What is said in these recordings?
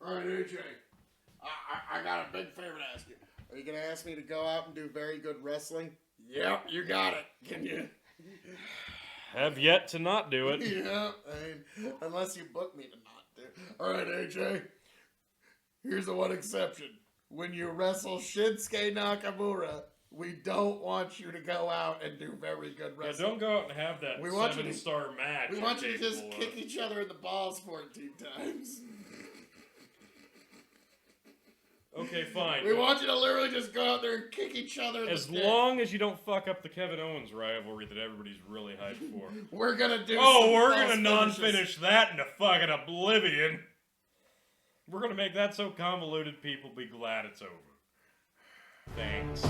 All right, AJ. I got a big favor to ask you. Are you going to ask me to go out and do very good wrestling? Yep, you got it. Can you? Have yet to not do it. Yeah, unless you book me to not do. All right, AJ. Here's the one exception. When you wrestle Shinsuke Nakamura, we don't want you to go out and do very good wrestling. Yeah, don't go out and have that 7-star match. We want you to just kick each other in the balls 14 times. Okay, fine. We want you to literally just go out there and kick each other in the As long as you don't fuck up the Kevin Owens rivalry that everybody's really hyped for. We're gonna do we're gonna non-finish that into fucking oblivion. We're gonna make that so convoluted people be glad it's over. Thanks.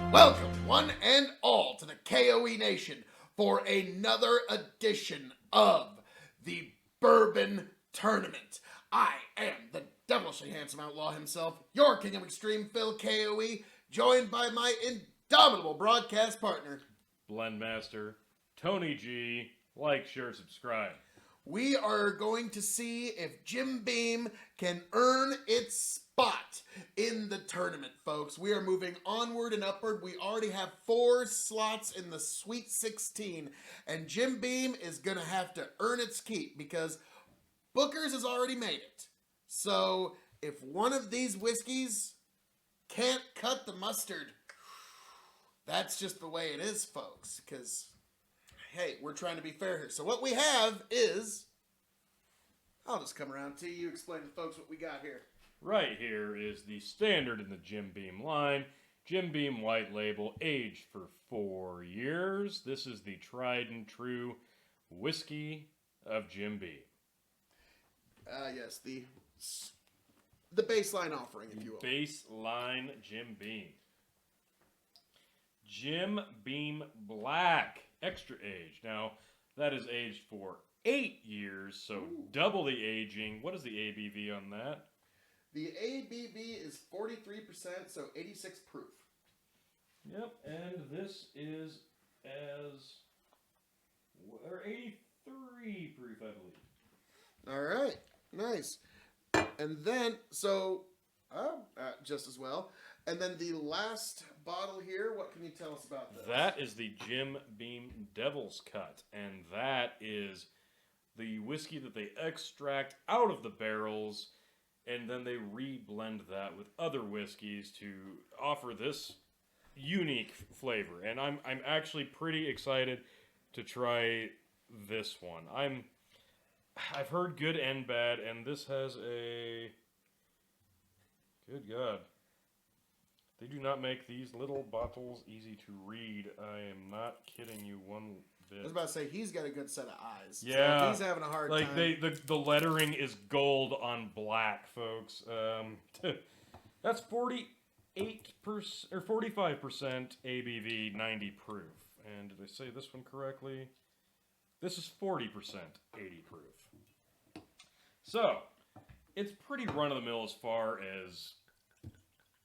Welcome, one and all, to the K.O.E. Nation for another edition of the Bourbon Tournament. I am the devilishly handsome outlaw himself, your King of Extreme, Phil K.O.E., joined by my indomitable broadcast partner, Blendmaster, Tony G. Like, share, subscribe. We are going to see if Jim Beam can earn its spot in the tournament, folks. We are moving onward and upward. We already have 4 slots in the Sweet 16, and Jim Beam is going to have to earn its keep because Booker's has already made it. So if one of these whiskeys can't cut the mustard, that's just the way it is, folks, because hey, we're trying to be fair here. So what we have is, I'll just come around to you, explain to folks what we got here. Right here is the standard in the Jim Beam line. Jim Beam White Label, aged for 4 years. This is the tried and true whiskey of Jim Beam. Yes, the baseline offering, if you will. Baseline Jim Beam. Jim Beam Black, extra aged. Now, that is aged for 8 years, so double the aging. What is the ABV on that? The ABV is 43%, so 86 proof. Yep, and this is or 83 proof, I believe. All right, nice. And then, just as well. And then the last bottle here, what can you tell us about this? That is the Jim Beam Devil's Cut, and that is the whiskey that they extract out of the barrels, and then they re-blend that with other whiskeys to offer this unique flavor. And I'm actually pretty excited to try this one. I've heard good and bad, and this has a... Good God. They do not make these little bottles easy to read. I am not kidding you one bit. I was about to say, he's got a good set of eyes. Yeah. So if he's having a hard time. The lettering is gold on black, folks. That's 48% or 45% ABV, 90 proof. And did I say this one correctly? This is 40% 80 proof. So, it's pretty run-of-the-mill as far as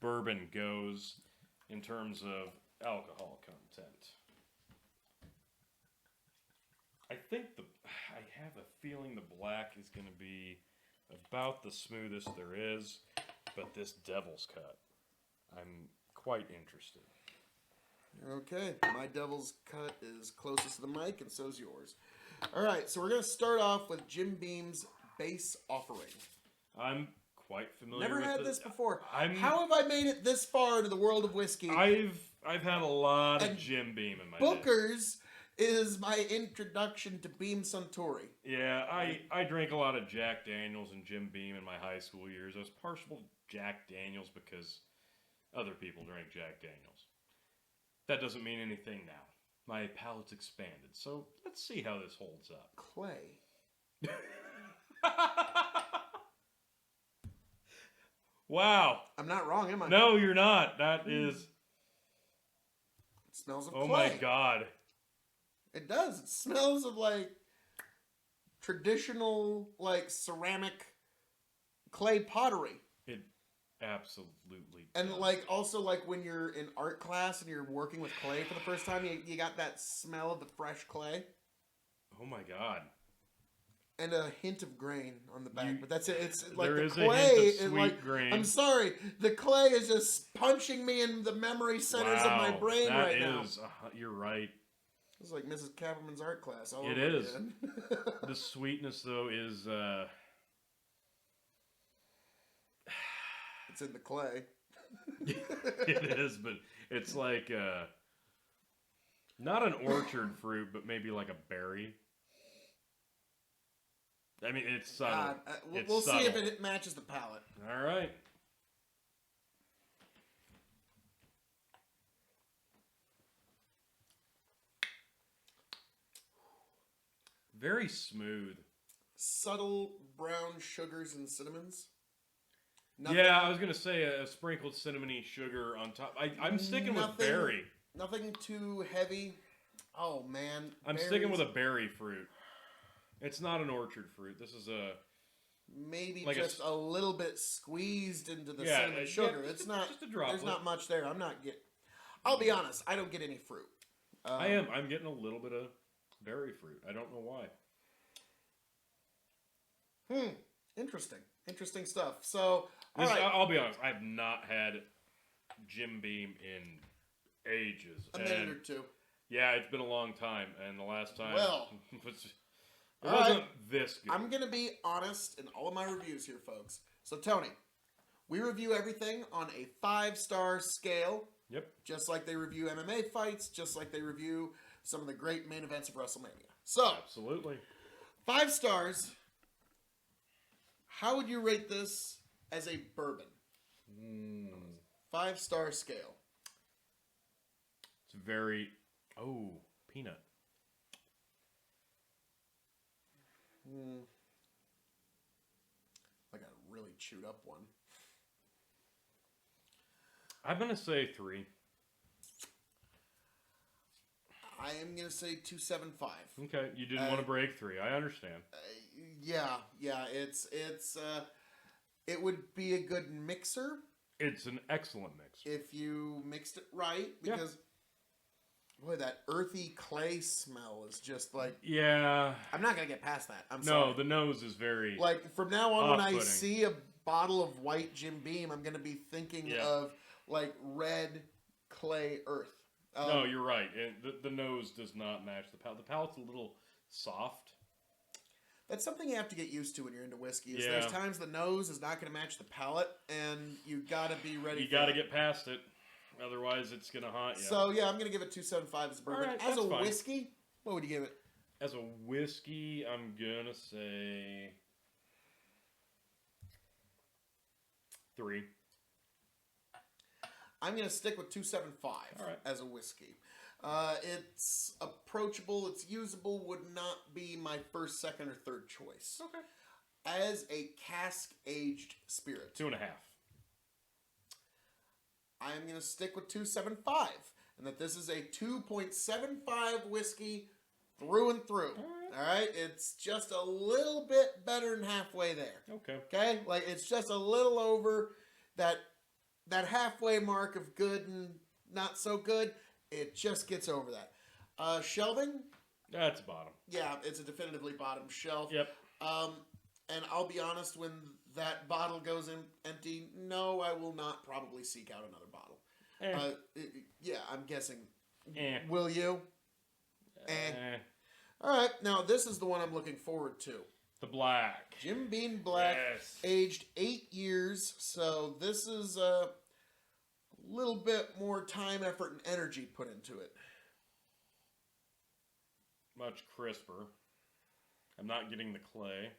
bourbon goes in terms of alcohol content. I have a feeling the black is going to be about the smoothest there is, but this Devil's Cut, I'm quite interested. Okay, my Devil's Cut is closest to the mic, and so's yours. All right, so we're going to start off with Jim Beam's base offering. I'm quite familiar Never with had this before. How have I made it this far into the world of whiskey? I've had a lot of Jim Beam in my Booker's is my introduction to Beam Suntory. Yeah, I drank a lot of Jack Daniels and Jim Beam in my high school years. I was partial to Jack Daniels because other people drank Jack Daniels. That doesn't mean anything now. My palate's expanded, so let's see how this holds up. Clay. Wow. I'm not wrong, am I? No, you're not. That is... It smells of clay. Oh my God. It does. It smells of like traditional like ceramic clay pottery. It absolutely And does. like also like when you're in art class and you're working with clay for the first time, you got that smell of the fresh clay Oh my god. and a hint of grain on the back. You- But that's it. It's like There the is a clay hint of is sweet like grain. I'm sorry, the clay is just punching me in the memory centers of my brain that right now. is, you're right. It's like Mrs. Kapperman's art class. All It over is. again. The sweetness, though, is It's in the clay. it is, but it's like not an orchard fruit, but maybe like a berry. I mean, it's subtle. God, we'll see if it matches the palate. All right. Very smooth. Subtle brown sugars and cinnamons. Nothing, Yeah, I was gonna say a sprinkled cinnamony sugar on top. I'm sticking with Nothing- berry. Nothing too heavy. Oh man, I'm sticking with a berry fruit. It's not an orchard fruit. This is a maybe like just a little bit squeezed into the Yeah, cinnamon yeah, sugar. just It's a- not. just a droplet. There's not much there. I'm not getting. I'll be honest. I don't get any fruit. I'm getting a little bit of berry fruit. I don't know why. Interesting stuff. So, all This, right. I'll be honest. I've not had Jim Beam in ages. A minute And or two. yeah, it's been a long time, and the last time Well, was, it all wasn't right. this good. I'm gonna be honest in all of my reviews here, folks. So, Tony, we review everything on a 5-star scale, Yep. just like they review MMA fights, just like they review some of the great main events of WrestleMania. So, Absolutely. 5 stars. How would you rate this as a bourbon? 5-star scale. It's very peanut. Like a really chewed up one. I'm gonna say 3. I am gonna say 2.75. Okay, you didn't want to break 3. I understand. Yeah. It would be a good mixer It's an excellent mix. if you mixed it right, Yeah. because boy, that earthy clay smell is just like Yeah. I'm not gonna get past that. I'm No, sorry. the nose is very. Like from now on, when I off-putting. see a bottle of white Jim Beam, I'm gonna be thinking Yeah. of like red clay earth. No, you're right. The nose does not match the palate. The palate's a little soft. That's something you have to get used to when you're into whiskey. Is Yeah. There's times the nose is not going to match the palate, and you got to be ready. You for got to it. get past it. Otherwise, it's going to haunt you. So yeah, I'm going to give it 2.75 as a bourbon. Alright, As a that's fine. whiskey, what would you give it? As a whiskey, I'm going to say 3. I'm going to stick with 2.75 Alright. as a whiskey. It's approachable. It's usable. Would not be my first, second, or third choice. Okay. As a cask-aged spirit, 2.5. I'm going to stick with 2.75, and that this is a 2.75 whiskey through and through. All right, it's just a little bit better than halfway there. Okay. Okay, like it's just a little over that halfway mark of good and not so good. It just gets over that. Shelving, That's bottom. yeah, it's a definitively bottom shelf. Yep. And I'll be honest, when that bottle goes empty, no, I will not probably seek out another bottle. Yeah, I'm guessing. Will you? All right, now this is the one I'm looking forward to. The black. Jim Beam Black, Yes. aged 8 years, so this is a little bit more time, effort, and energy put into it. Much crisper. I'm not getting the clay.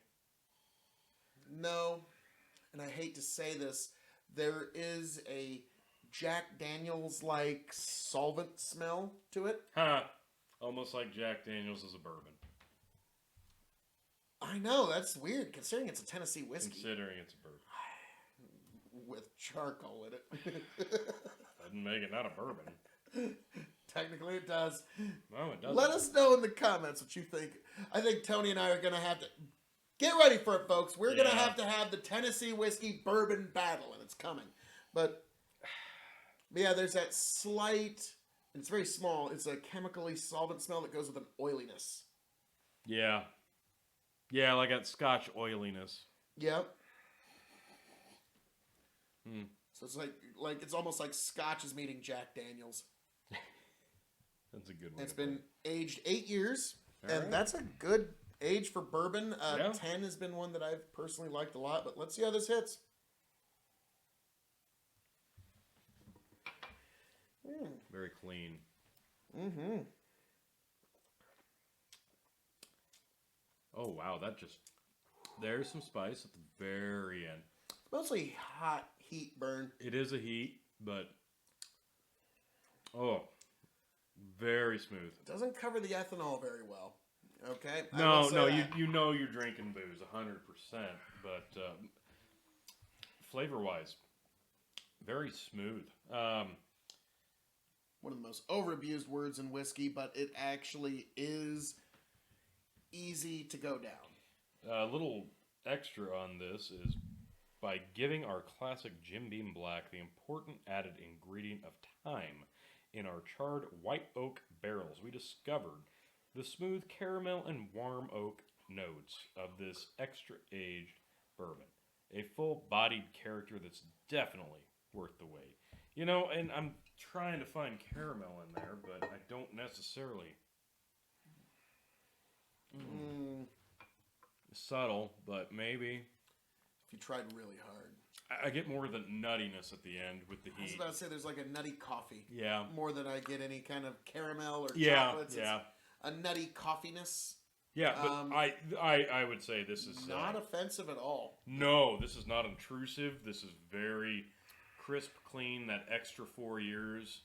No, and I hate to say this, there is a Jack Daniels-like solvent smell to it. Huh. Almost like Jack Daniels is a bourbon. I know, that's weird, considering it's a Tennessee whiskey. Considering it's a bourbon. With charcoal in it. Doesn't make it not a bourbon. Technically it does. No, it doesn't. Let us know in the comments what you think. I think Tony and I are going to have to... Get ready for it, folks. We're going to Yeah. have the Tennessee whiskey bourbon battle, and it's coming. But yeah, there's that slight, and it's very small, it's a chemically solvent smell that goes with an oiliness. Yeah. Yeah, like that Scotch oiliness. Yep. Hmm. So it's like it's almost like Scotch is meeting Jack Daniels. That's a good one. It's been aged 8 years, All and right. that's a good age for bourbon. Yeah. 10 has been one that I've personally liked a lot, but let's see how this hits. Very clean. Mm-hmm. Oh, wow. There's some spice at the very end. Mostly hot heat burn. It is a heat, but... Oh, very smooth. Doesn't cover the ethanol very well. Okay? No, you know you're drinking booze, 100%. But flavor-wise, very smooth. One of the most overabused words in whiskey, but it actually is easy to go down. A little extra on this is by giving our classic Jim Beam Black the important added ingredient of time in our charred white oak barrels, we discovered the smooth caramel and warm oak notes of this extra aged bourbon. A full-bodied character that's definitely worth the wait. You know, and I'm trying to find caramel in there, but I don't necessarily. Subtle, but maybe. If you tried really hard. I get more of the nuttiness at the end with the I was heat. about to say there's like a nutty coffee. Yeah. More than I get any kind of caramel or Yeah, chocolates. yeah. It's a nutty coffeeness. Yeah, but I would say this is... Not offensive at all. No, this is not intrusive. This is very crisp, clean, that extra 4 years.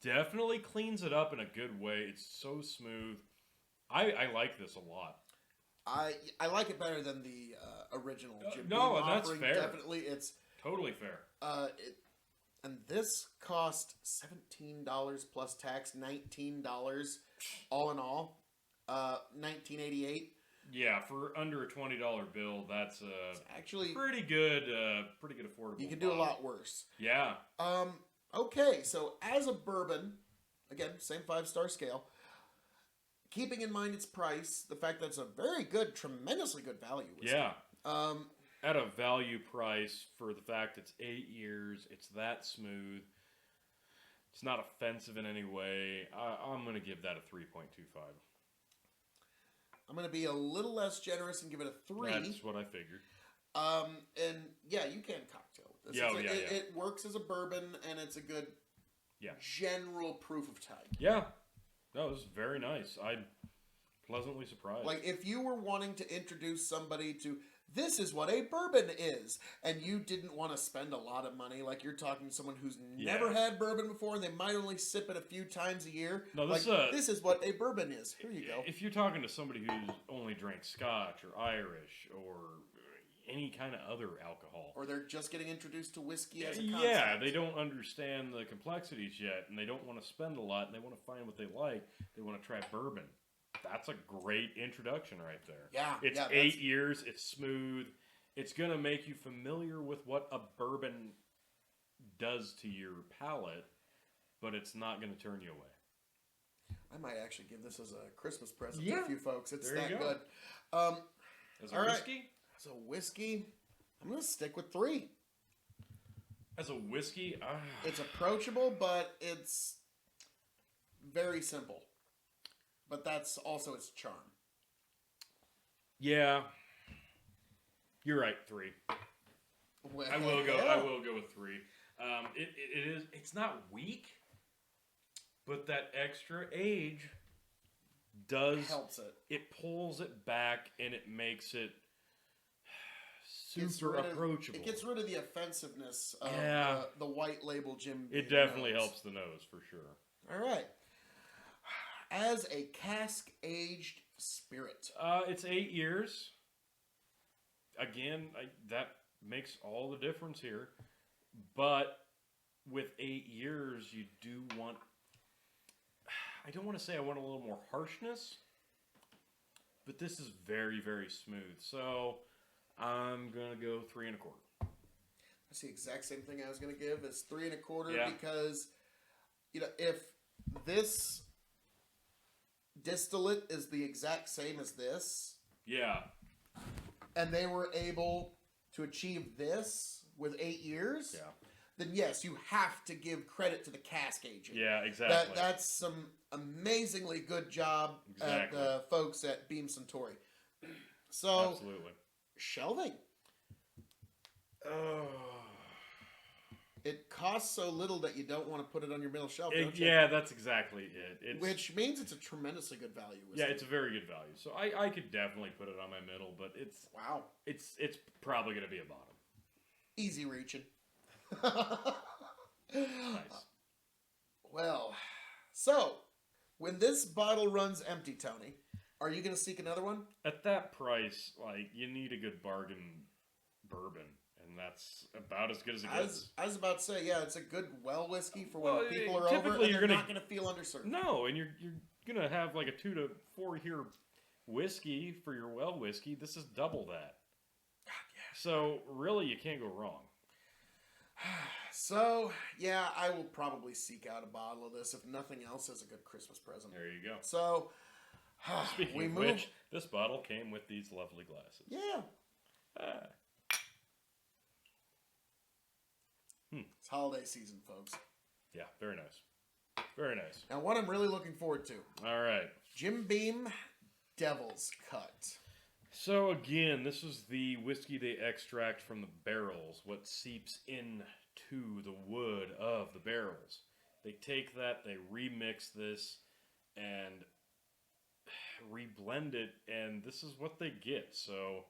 Definitely cleans it up in a good way. It's so smooth. I like this a lot. I like it better than the original Jim no, Beam that's offering. fair. Definitely, it's Totally fair. and this cost $17 plus tax, $19 all in all, $19.88. Yeah, for under a $20 bill, that's It's actually pretty good affordable. you can do a lot worse. Yeah. Okay, so as a bourbon, again, same 5-star scale. Keeping in mind its price, the fact that it's a very good, tremendously good value whiskey. Yeah. Um, At a value price for the fact it's 8 years, it's that smooth, it's not offensive in any way. I'm going to give that a 3.25. I'm going to be a little less generous and give it a 3. That's what I figured. And yeah, you can cocktail with this. Yeah, It works as a bourbon, and it's a good general proof of type. Yeah. No, this is very nice. I'm pleasantly surprised. Like, if you were wanting to introduce somebody to, this is what a bourbon is, and you didn't want to spend a lot of money, like you're talking to someone who's never had bourbon before, and they might only sip it a few times a year. No, this is what a bourbon is. Here you go. If you're talking to somebody who's only drank Scotch or Irish or any kind of other alcohol. Or they're just getting introduced to whiskey as a concept. Yeah, they don't understand the complexities yet, and they don't want to spend a lot, and they want to find what they like. They want to try bourbon. That's a great introduction right there. Yeah. It's 8 years. It's smooth. It's going to make you familiar with what a bourbon does to your palate, but it's not going to turn you away. I might actually give this as a Christmas present to a few folks. It's there you that go. good. As a whiskey? As a whiskey, I'm going to stick with 3. As a whiskey? It's approachable, but it's very simple. But that's also its charm. Yeah. You're right, 3. Well, I will go with 3. It's not weak, but that extra age helps it. It pulls it back and it makes it super approachable. It gets rid of the offensiveness of the white label Jim Beam. It definitely helps the nose for sure. All right. As a cask-aged spirit. It's 8 years. Again, that makes all the difference here. But with 8 years, you do want... I don't want to say I want a little more harshness, but this is very, very smooth. So I'm going to go 3 1/4. That's the exact same thing I was going to give as 3 1/4 Yeah. because, if this distillate is the exact same as this, Yeah. and they were able to achieve this with 8 years, Yeah. then yes, you have to give credit to the cask aging. Yeah, exactly. That's some amazingly good job at Exactly. the folks at Beam Suntory. So, Absolutely. shelving. Oh. It costs so little that you don't want to put it on your middle shelf, don't you? Yeah, that's exactly it. Which means it's a tremendously good value. Yeah, it's a very good value. So I could definitely put it on my middle, but Wow. it's probably going to be a bottom. Easy reaching. Nice. Well, so when this bottle runs empty, Tony, are you going to seek another one? At that price, like, you need a good bargain bourbon, and that's about as good as it gets. I was about to say, yeah, it's a good well whiskey for Well, when people are typically over and you're they're gonna- not going to feel underserved. No, and you're gonna have like a 2 to 4 year whiskey for your well whiskey. This is double that. God, yeah. So really, you can't go wrong. So, yeah, I will probably seek out a bottle of this, if nothing else, as a good Christmas present. There you go. So, Speaking we of move. which, this bottle came with these lovely glasses. Yeah, Ah. it's holiday season, folks. Yeah, very nice. Very nice. Now, what I'm really looking forward to, All right. Jim Beam Devil's Cut. So again, this is the whiskey they extract from the barrels, what seeps into the wood of the barrels. They take that, they remix this, and reblend it, and this is what they get. So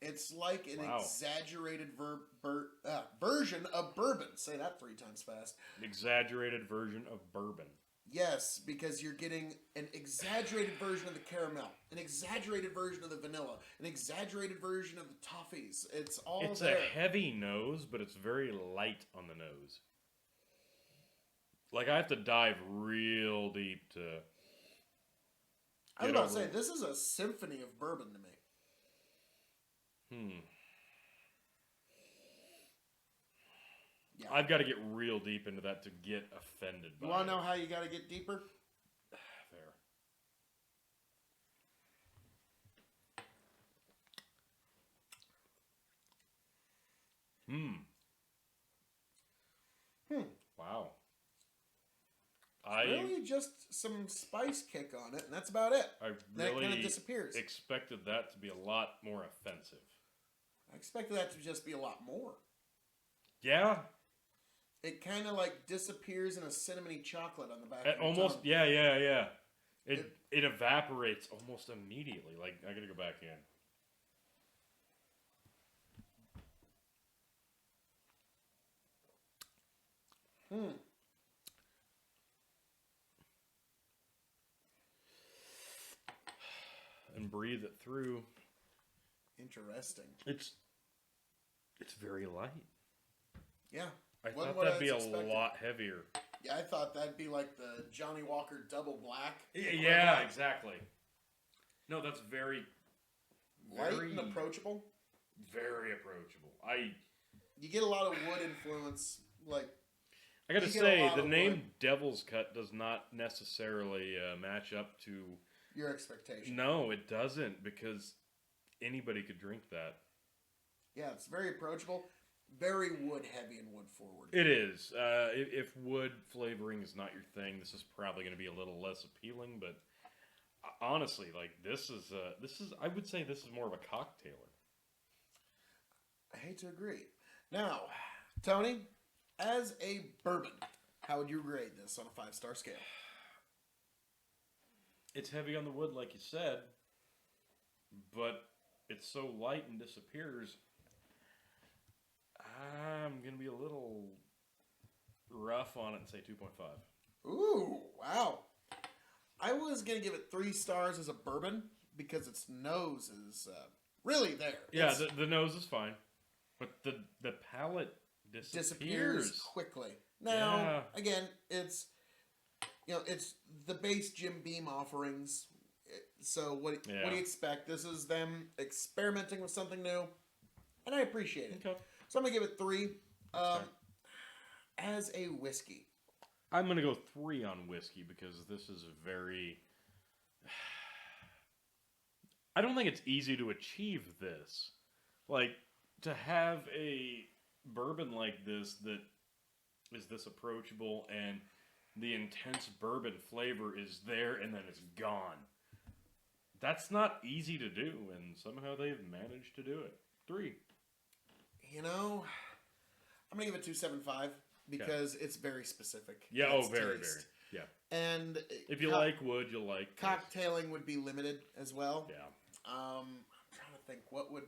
It's like an Wow. exaggerated version of bourbon. Say that 3 times fast. an exaggerated version of bourbon. Yes, because you're getting an exaggerated version of the caramel, an exaggerated version of the vanilla, an exaggerated version of the toffees. It's all It's there. a heavy nose, but it's very light on the nose. Like, I have to dive real deep to I was get about to over- say, this is a symphony of bourbon to me. Yeah. I've got to get real deep into that to get offended by You want it. to know how you got to get deeper? Fair. Wow. Really, just some spice kick on it, and that's about it. I Then it kind of really disappears. expected that to be a lot more offensive. I expected that to just be a lot more. Yeah, It kind of like disappears in a cinnamony chocolate on the back. Of your almost. tongue. Yeah. It evaporates almost immediately. Like, I gotta go back in. And breathe it through. Interesting. It's very light. Yeah. I Wasn't thought what that'd be a expected. lot heavier. Yeah, I thought that'd be like the Johnny Walker Double Black. Yeah, exactly. No, that's very, Light very, and approachable. very approachable. You get a lot of wood influence. Like, I gotta You get a say, lot the of name wood. Devil's Cut does not necessarily match up to. your expectation. No, it doesn't, because anybody could drink that. Yeah, it's very approachable. Very wood heavy and wood forward. It is. If wood flavoring is not your thing, this is probably going to be a little less appealing. But honestly, like, this is. I would say this is more of a cocktailer. I hate to agree. Now, Tony, as a bourbon, how would you grade this on a 5-star scale? It's heavy on the wood, like you said, but it's so light and disappears. I'm going to be a little rough on it and say 2.5. Ooh, wow. I was going to give it 3 stars as a bourbon because its nose is really there. Yeah, It's the nose is fine, but the palate disappears quickly. Now, Yeah. again, it's the base Jim Beam offerings. So what do you expect? This is them experimenting with something new. and I appreciate it. Okay. So I'm gonna give it 3. Okay. As a whiskey, I'm going to go 3 on whiskey because this is very... I don't think it's easy to achieve this. Like, to have a bourbon like this that is this approachable and the intense bourbon flavor is there and then it's gone. That's not easy to do, and somehow they've managed to do it. 3. you know, I'm gonna give it 2.75 because it's very specific. Yeah, in its very, taste. very. Yeah. And If you like wood, you'll like this. cocktailing would be limited as well. Yeah. I'm trying to think what would.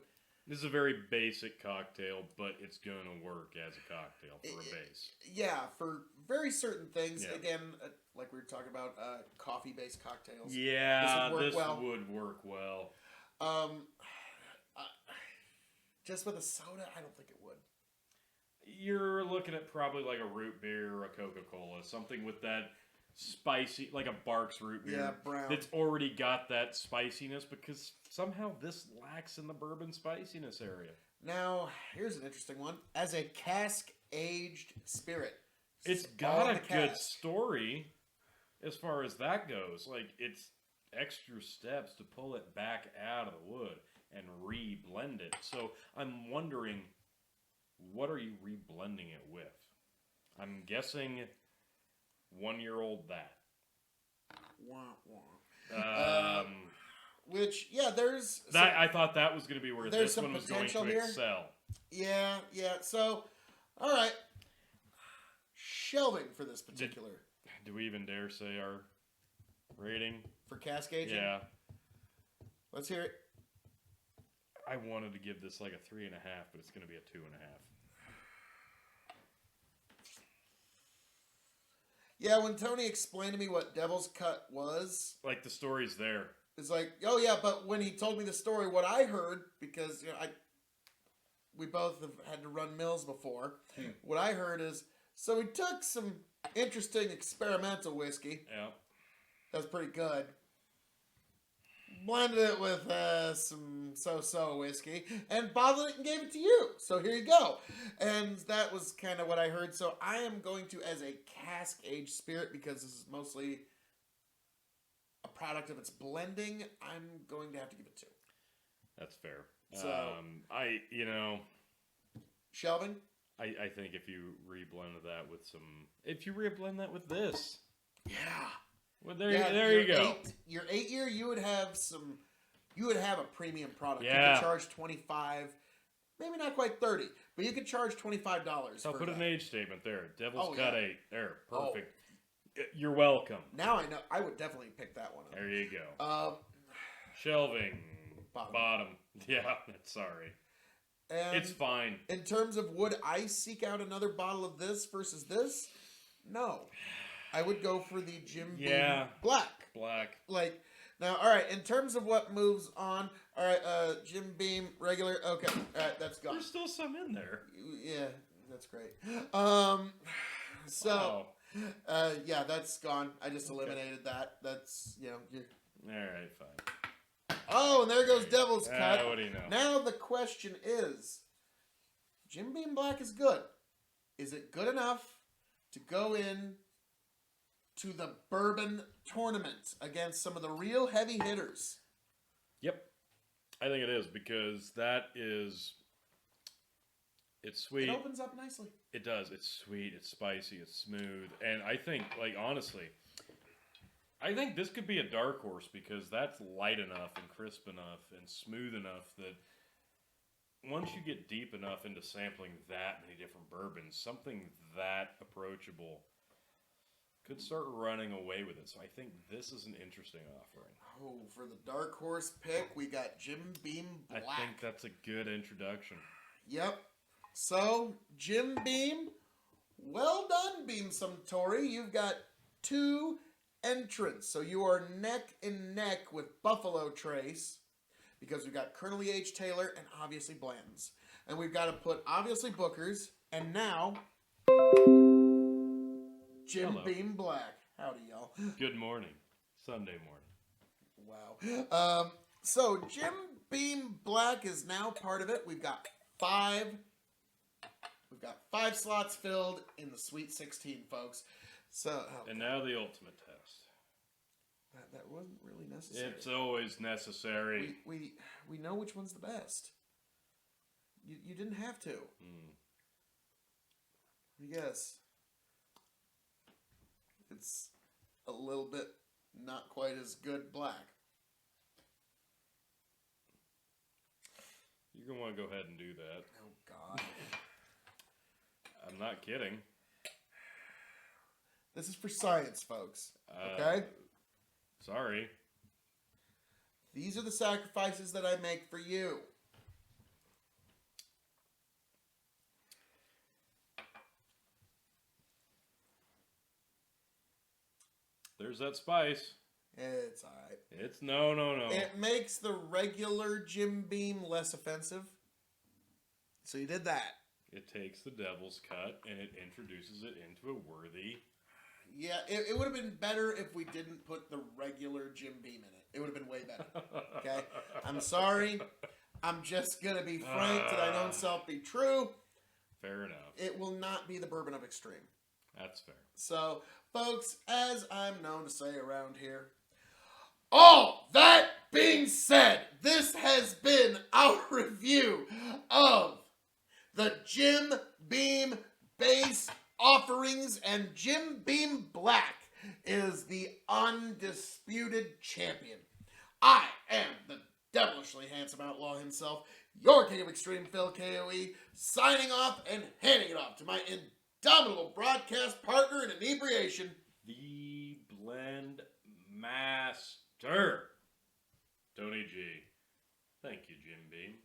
This is a very basic cocktail, but it's going to work as a cocktail for a base. Yeah, for very certain things. Yeah. Again, like we were talking about, coffee-based cocktails. Yeah, this would work well. Just with a soda, I don't think it would. You're looking at probably like a root beer or a Coca-Cola, something with that spicy, like a Barks root beer. Yeah, brown. That's already got that spiciness because somehow this lacks in the bourbon spiciness area. Now, here's an interesting one. As a cask-aged spirit. It's all got in a the good cask. story as far as that goes. Like, it's extra steps to pull it back out of the wood and re-blend it. So I'm wondering, what are you re-blending it with? I'm guessing 1-year-old that. Wah, wah. Which, yeah, there's... That I thought that was going to be where there's this some one was going potential to here. excel. Yeah. So, all right. Shelving for this particular. Do we even dare say our rating? For cask aging? Yeah. Let's hear it. I wanted to give this like a 3.5, but it's going to be a 2.5. Yeah, when Tony explained to me what Devil's Cut was, Like, the story's there. it's like, oh yeah, but when he told me the story, what I heard, because we both have had to run mills before, what I heard is, so he took some interesting experimental whiskey, Yeah. that's pretty good, blended it with some so-so whiskey, and bottled it and gave it to you. So here you go. And that was kind of what I heard. So I am going to, as a cask-aged spirit, because this is mostly a product of its blending, I'm going to have to give it 2. That's fair. So- Shelving? I think if you reblend that with if you reblend that with this, Yeah. well, there you go. Your 8-year, you would have a premium product. Yeah. You could charge 25, maybe not quite 30, but you could charge $25. So for put that. an age statement there. Devil's Oh, Cut yeah. 8. There, perfect. You're welcome. Now I know. I would definitely pick that one up. There you go. Shelving. Bottom. Yeah, sorry. And It's fine. in terms of would I seek out another bottle of this versus this? No. I would go for the Jim Beam Black. Black. Like, now, all right, in terms of what moves on, all right, Jim Beam, regular, okay, all right, that's gone. There's still some in there. Yeah, that's great. So, Wow. yeah, that's gone. I just eliminated that. That's, you're... All right, fine. Oh, and there goes Devil's Cut. What do you know? Now the question is, Jim Beam Black is good. Is it good enough to go in to the bourbon tournament against some of the real heavy hitters? Yep. I think it is because it's sweet. It opens up nicely. It does. It's sweet. It's spicy. It's smooth. And I think, honestly, I think this could be a dark horse because that's light enough and crisp enough and smooth enough that once you get deep enough into sampling that many different bourbons, something that approachable could start running away with it. So I think this is an interesting offering. Oh, for the dark horse pick, we got Jim Beam Black. I think that's a good introduction. Yep. So, Jim Beam, well done, Beam Suntory. You've got 2 entrants. So you are neck and neck with Buffalo Trace because we've got Colonel E.H. Taylor and obviously Blanton's. And we've got to put obviously Booker's and now Jim Hello. Beam Black. Howdy, y'all. Good morning. Sunday morning. Wow. So Jim Beam Black is now part of it. We've got 5. We've got 5 slots filled in the Sweet 16, folks. So, and now the ultimate test. That wasn't really necessary. It's always necessary. We know which one's the best. You didn't have to. I guess it's a little bit not quite as good black. You're going to want to go ahead and do that. Oh, God. I'm not kidding. This is for science, folks. Okay? Sorry. These are the sacrifices that I make for you. There's that spice. It's all right. It's no. It makes the regular Jim Beam less offensive. So you did that. It takes the devil's cut and it introduces it into a worthy... Yeah, it would have been better if we didn't put the regular Jim Beam in it. It would have been way better. Okay? I'm sorry. I'm just going to be frank to thine own self be true. Fair enough. It will not be the bourbon of extreme. That's fair. So, folks, as I'm known to say around here, all that being said, this has been our review of the Jim Beam Base Offerings, and Jim Beam Black is the undisputed champion. I am the devilishly handsome outlaw himself, your king of extreme, Phil K.O.E., signing off and handing it off to my indomitable broadcast partner in inebriation, the Blend Master, Tony G. Thank you, Jim Beam.